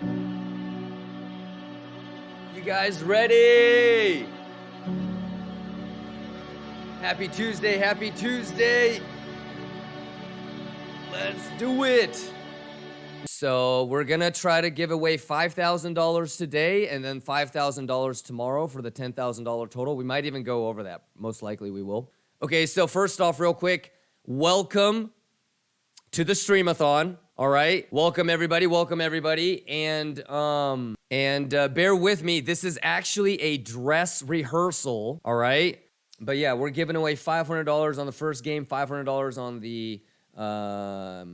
You guys ready? Happy Tuesday, happy Tuesday. Let's do it. So we're gonna try to give away $5,000 today and then $5,000 tomorrow for the $10,000 total. We might even go over that. Most likely we will. Okay, so first off, real quick, welcome to the Streamathon. All right, welcome everybody, and bear with me. This is actually a dress rehearsal. All right, but yeah, we're giving away $500 on the first game, $500 on the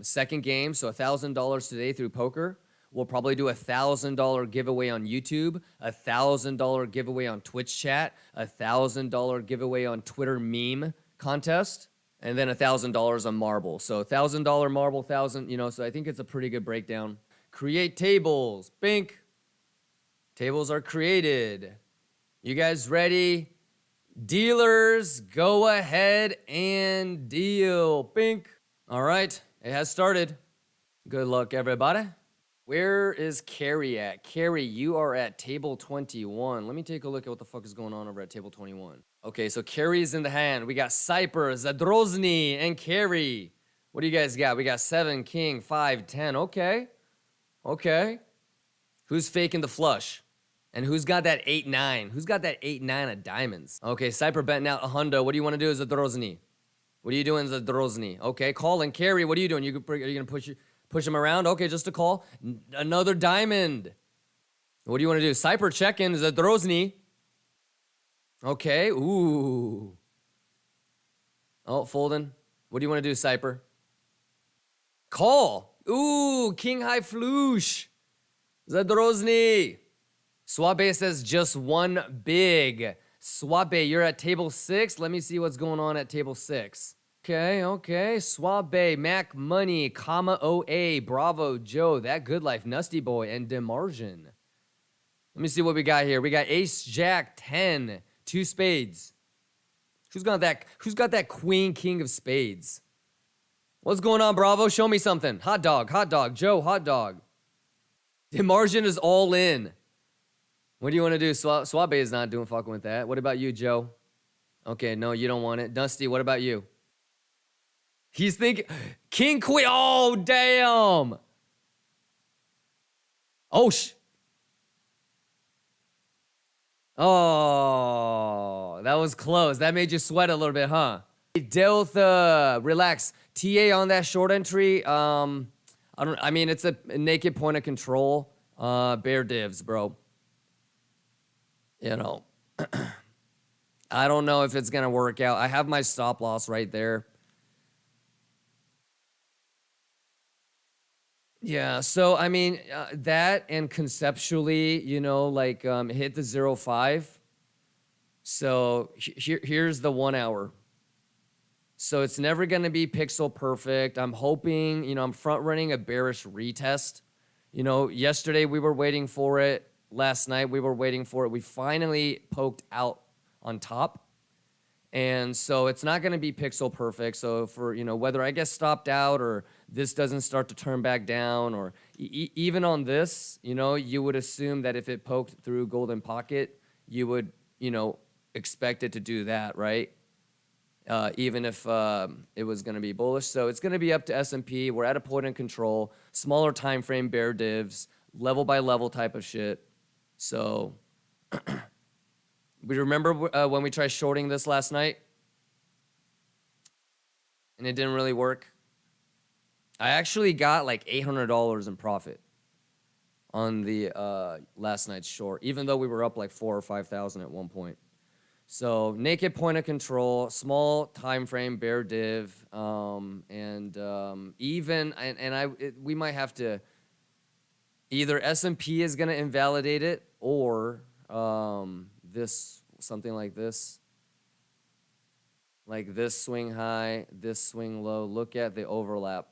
second game, so $1,000 today through poker. We'll probably do $1,000 giveaway on YouTube, $1,000 giveaway on Twitch chat, $1,000 giveaway on Twitter meme contest, and then $1,000 on marble. So $1,000 marble, 1,000, you know, so I think it's a pretty good breakdown. Create tables, bink. Tables are created. You guys ready? Dealers, go ahead and deal, bink. All right, it has started. Good luck, everybody. Where is Carrie at? Carrie, you are at table 21. Let me take a look at what the fuck is going on over at table 21. Okay, so Carrie's in the hand. We got Cyper, Zadrozny, and Carrie. What do you guys got? We got 7, King, 5, 10. Okay. Okay. Who's faking the flush? And who's got that 8-9? Who's got that 8-9 of diamonds? Okay, Cyper betting out a hundo. What do you want to do, Zadrozny? What are you doing, Zadrozny? Okay, calling. Carrie, what are you doing? Are you going to push him around? Okay, just a call. Another diamond. What do you want to do? Cyper check-in, Zadrozny. Okay, ooh. Oh, folding. What do you want to do, Cyper? Call. Ooh, King High Floosh. Zadrozny. Swabe says just one big. Swabe, you're at table 6. Let me see what's going on at table 6. Okay, okay. Swabe, Mac Money, comma OA, Bravo, Joe, That Good Life, Nusty Boy, and Demargin. Let me see what we got here. We got Ace, Jack, 10, 2 spades. Who's got that Queen, King of Spades? What's going on, Bravo? Show me something. Hot dog, Joe, hot dog. Demargin is all in. What do you want to do? Swabe is not doing fucking with that. What about you, Joe? Okay, no, you don't want it. Dusty, what about you? He's thinking King Queen. Oh, damn. Oh, oh, that was close. That made you sweat a little bit, huh? Delta, relax. TA on that short entry. I mean, it's a naked point of control. Bear divs, bro. You know, I don't know if it's going to work out. I have my stop loss right there. Yeah, so, I mean, that and conceptually, you know, like hit the 0.5. So here's the 1 hour. So it's never going to be pixel perfect. I'm hoping, you know, I'm front running a bearish retest. You know, yesterday we were waiting for it. Last night we were waiting for it. We finally poked out on top. And so it's not going to be pixel perfect. So for, you know, whether I get stopped out or this doesn't start to turn back down or even on this, you know, you would assume that if it poked through golden pocket, you would, you know, expect it to do that, right? Even if it was going to be bullish. So it's going to be up to S&P. We're at a point in control, smaller time frame bear divs, level by level type of shit. So we remember when we tried shorting this last night and it didn't really work. I actually got like $800 in profit on the last night's short, even though we were up like 4,000 or 5,000 at one point. So naked point of control, small time frame bear div, we might have to either S&P is going to invalidate it or this something like this swing high, this swing low. Look at the overlap.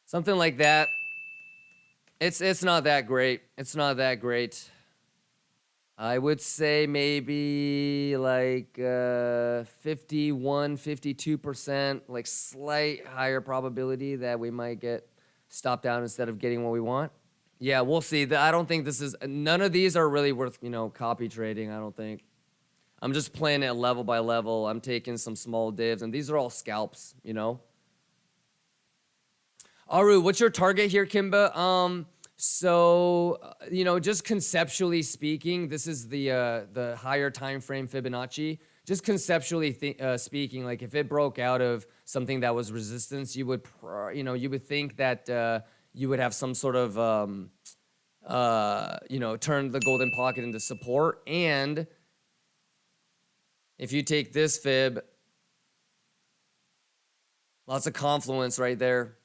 Something like that. It's not that great. It's not that great. I would say maybe like 51, 52%, like slight higher probability that we might get stopped out instead of getting what we want. Yeah, we'll see. I don't think this is, none of these are really worth, copy trading, I don't think. I'm just playing it level by level. I'm taking some small divs, and these are all scalps, Aru, what's your target here, Kimba? Just conceptually speaking, this is the higher time frame Fibonacci. Just conceptually speaking, like if it broke out of something that was resistance, you would think that you would have some sort of turn the golden pocket into support. And if you take this fib, lots of confluence right there.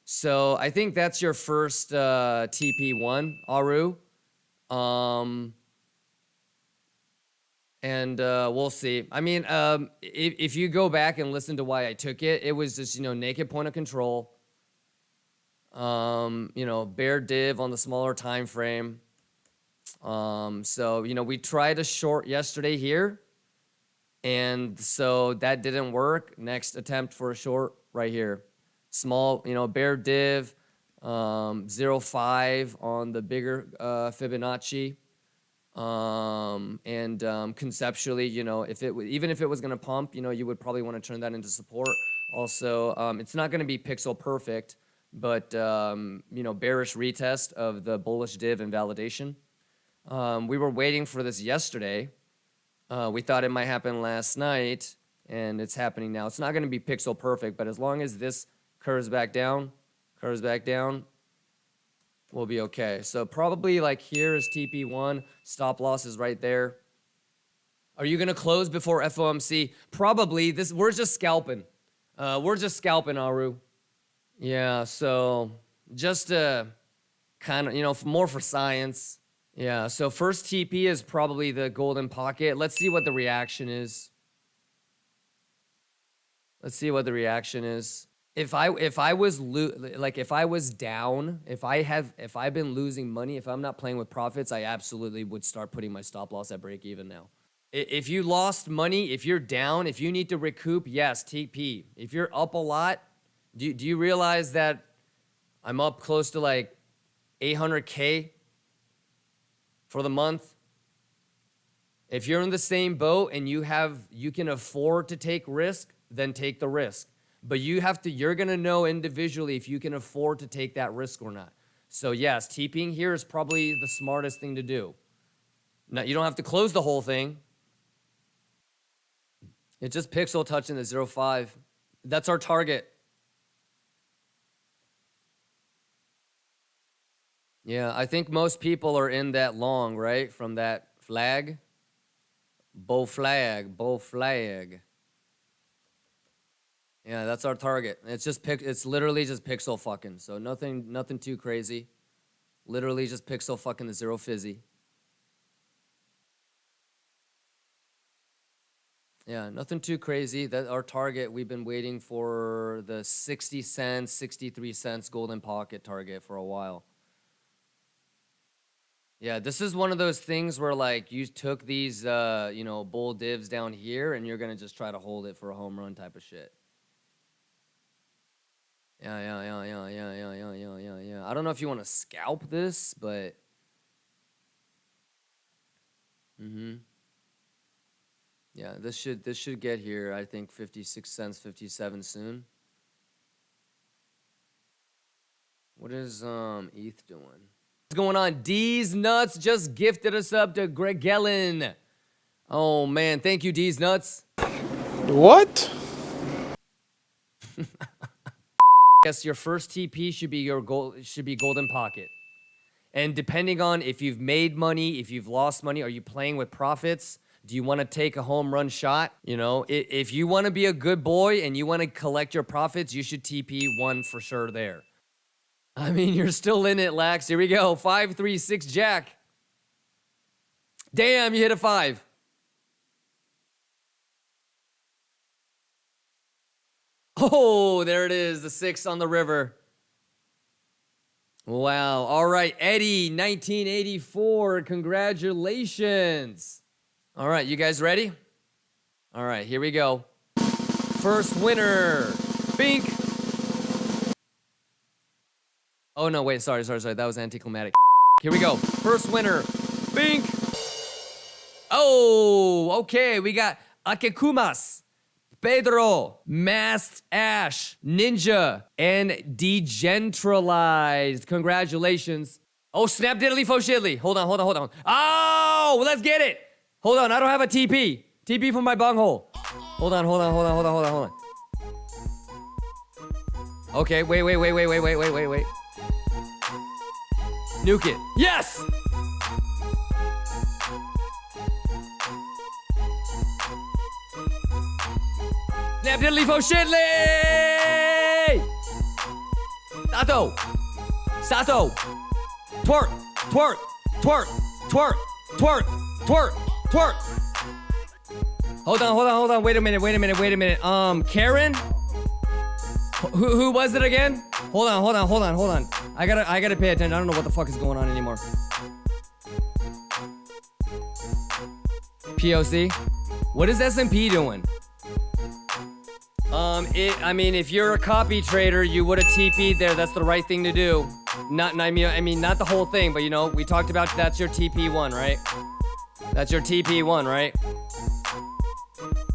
So I think that's your first TP1, Aru. We'll see. I mean, if you go back and listen to why I took it, it was just, naked point of control. Bear div on the smaller time frame. We tried a short yesterday here, and so that didn't work. Next attempt for a short right here. Small, bear div, 0.5 on the bigger Fibonacci. Conceptually, even if it was going to pump, you would probably want to turn that into support. Also, it's not going to be pixel perfect, but, bearish retest of the bullish div and validation. We were waiting for this yesterday. We thought it might happen last night, and it's happening now. It's not going to be pixel perfect, but as long as this curves back down, we'll be okay. So probably like here is TP1, stop loss is right there. Are you gonna close before FOMC? Probably. We're just scalping. Aru. Yeah, so just kind of, more for science. Yeah, so first TP is probably the golden pocket. Let's see what the reaction is. If I was down, if I've been losing money, if I'm not playing with profits, I absolutely would start putting my stop loss at break even now. If you lost money, if you're down, if you need to recoup, yes, TP. If you're up a lot, do you realize that I'm up close to like 800K for the month? If you're in the same boat and you can afford to take risk, then take the risk. But you're gonna know individually if you can afford to take that risk or not. So yes, TPing here is probably the smartest thing to do. Now, you don't have to close the whole thing. It's just pixel touching the 0.5. That's our target. Yeah, I think most people are in that long, right? From that flag. Bull flag. Yeah, that's our target. It's literally just pixel fucking. So nothing too crazy. Literally just pixel fucking the 0 fizzy. Yeah, nothing too crazy. That's our target. We've been waiting for the 60 cents, 63 cents golden pocket target for a while. Yeah, this is one of those things where like you took these bull divs down here and you're gonna just try to hold it for a home run type of shit. Yeah. I don't know if you want to scalp this, but yeah, this should get here. I think 56 cents, 57 soon. What is ETH doing? What's going on? D's Nuts just gifted us up to Greg Gellin. Oh man, thank you, D's Nuts. What? Yes, your first TP should be golden pocket. And depending on if you've made money, if you've lost money, are you playing with profits? Do you want to take a home run shot? If you want to be a good boy and you want to collect your profits, you should TP one for sure there. I mean, you're still in it, Lax. Here we go. 5, 3, 6, Jack. Damn, you hit a 5. Oh, there it is. The 6 on the river. Wow. All right, Eddie, 1984. Congratulations. All right, you guys ready? All right, here we go. First winner. Bink. Oh, no, wait. Sorry. That was anticlimactic. Here we go. First winner. Bink. Oh, okay. We got Akekumas, Pedro, Masked Ash, Ninja, and Decentralized. Congratulations. Oh, snap diddly fo shiddly. Hold on. Oh, let's get it. Hold on. I don't have a TP. TP for my bunghole. Hold on. Okay, wait. Nuke it. Yes! Snap diddly fo shiddly! Sato! Twerk! Hold on. Wait a minute. Karen? Who was it again? Hold on. I gotta pay attention. I don't know what the fuck is going on anymore. POC? What is S&P doing? I mean, if you're a copy trader, you would have TP'd there. That's the right thing to do. Not the whole thing, but you know, we talked about that's your TP1, right? That's your TP1, right?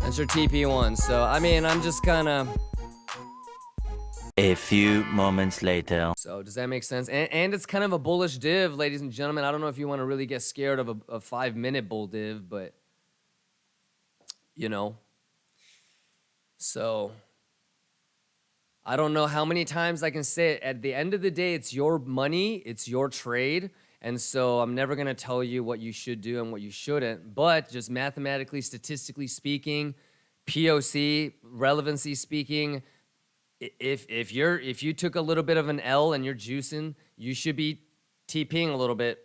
That's your TP1. So, I mean, I'm just kind of... A few moments later. So, does that make sense? And it's kind of a bullish div, ladies and gentlemen. I don't know if you want to really get scared of a 5-minute bull div, but... You know... So, I don't know how many times I can say it. At the end of the day, it's your money, it's your trade, and so I'm never going to tell you what you should do and what you shouldn't, but just mathematically, statistically speaking, POC, relevancy speaking, if you took a little bit of an L and you're juicing, you should be TPing a little bit.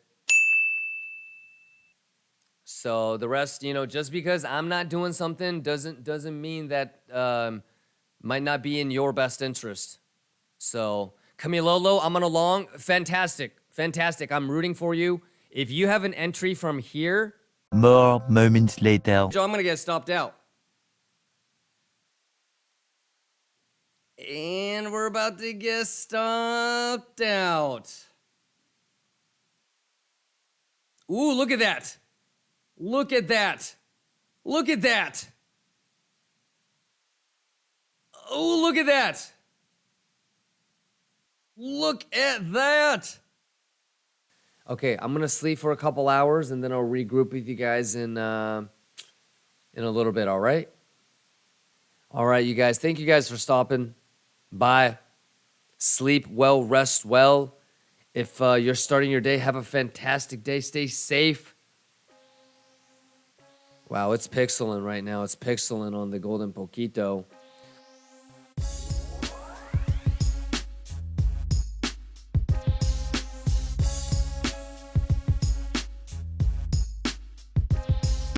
So the rest, you know, just because I'm not doing something doesn't mean that might not be in your best interest. So Camilolo, I'm on a long. Fantastic. I'm rooting for you. If you have an entry from here, More moments later. Joe, I'm gonna get stopped out. And we're about to get stopped out. Ooh, look at that. Look at that. Oh, look at that. Okay, I'm going to sleep for a couple hours and then I'll regroup with you guys in a little bit, all right? All right, you guys. Thank you guys for stopping by. Sleep well, rest well. If you're starting your day, have a fantastic day. Stay safe. Wow, it's pixeling right now. It's pixeling on the Golden Poquito.